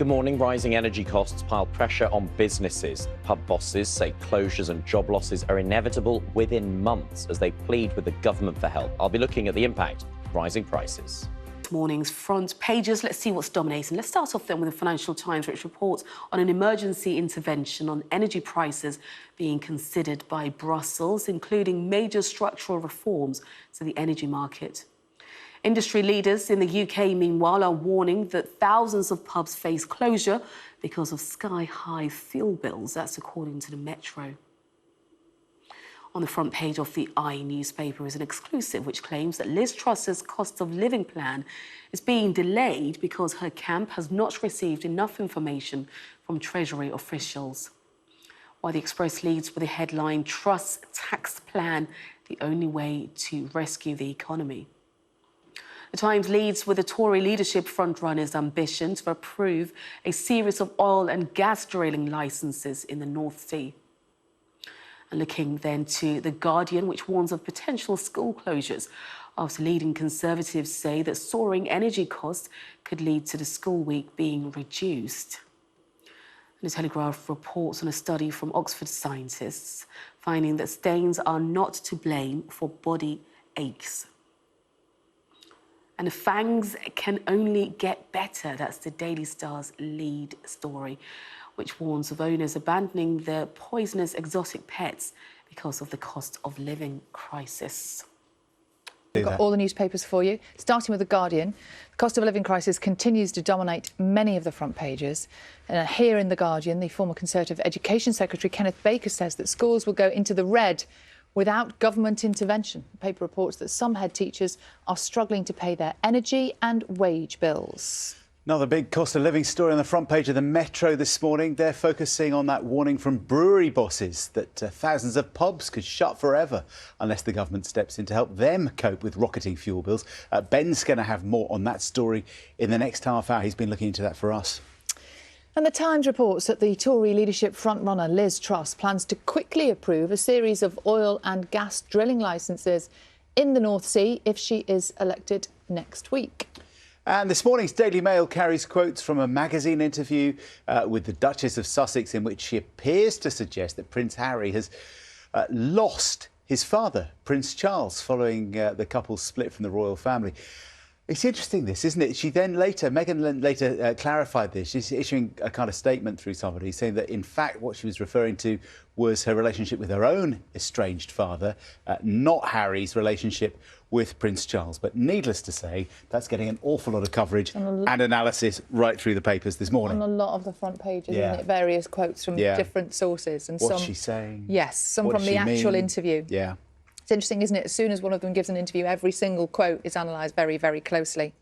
Good morning. Rising energy costs pile pressure on businesses. Pub bosses say closures and job losses are inevitable within months as they plead with the government for help. I'll be looking at the impact of rising prices. This morning's front pages, let's see what's dominating. Let's start off then with the Financial Times, which reports on an emergency intervention on energy prices being considered by Brussels, including major structural reforms to the energy market. Industry leaders in the UK, meanwhile, are warning that thousands of pubs face closure because of sky-high fuel bills. That's according to the Metro. On the front page of the newspaper is an exclusive which claims that Liz Truss's cost of living plan is being delayed because her camp has not received enough information from Treasury officials. While the Express leads with the headline, Truss tax plan, the only way to rescue the economy. The Times leads with the Tory leadership frontrunner's ambition to approve a series of oil and gas drilling licences in the North Sea. And looking then to The Guardian, which warns of potential school closures after leading Conservatives say that soaring energy costs could lead to the school week being reduced. And The Telegraph reports on a study from Oxford scientists finding that stains are not to blame for body aches. And the fangs can only get better. That's the Daily Star's lead story, which warns of owners abandoning their poisonous exotic pets because of the cost of living crisis. We've got all the newspapers for you, starting with The Guardian. The cost of living crisis continues to dominate many of the front pages. Here in The Guardian, the former Conservative Education Secretary Kenneth Baker says that schools will go into the red without government intervention. The paper reports that some head teachers are struggling to pay their energy and wage bills. Another big cost of living story on the front page of the Metro this morning. They're focusing on that warning from brewery bosses that thousands of pubs could shut forever unless the government steps in to help them cope with rocketing fuel bills. Ben's going to have more on that story in the next half hour. He's been looking into that for us. And The Times reports that the Tory leadership frontrunner Liz Truss plans to quickly approve a series of oil and gas drilling licences in the North Sea if she is elected next week. And this morning's Daily Mail carries quotes from a magazine interview with the Duchess of Sussex in which she appears to suggest that Prince Harry has lost his father, Prince Charles, following the couple's split from the royal family. It's interesting, this, isn't it? Meghan later clarified this. She's issuing a kind of statement through somebody saying that, in fact, what she was referring to was her relationship with her own estranged father, not Harry's relationship with Prince Charles. But needless to say, that's getting an awful lot of coverage and analysis right through the papers this morning. On a lot of the front pages, isn't it? Various quotes from different sources. And what's she saying? Yes, some from the actual interview. Yeah. It's interesting, isn't it? As soon as one of them gives an interview, every single quote is analysed very, very closely.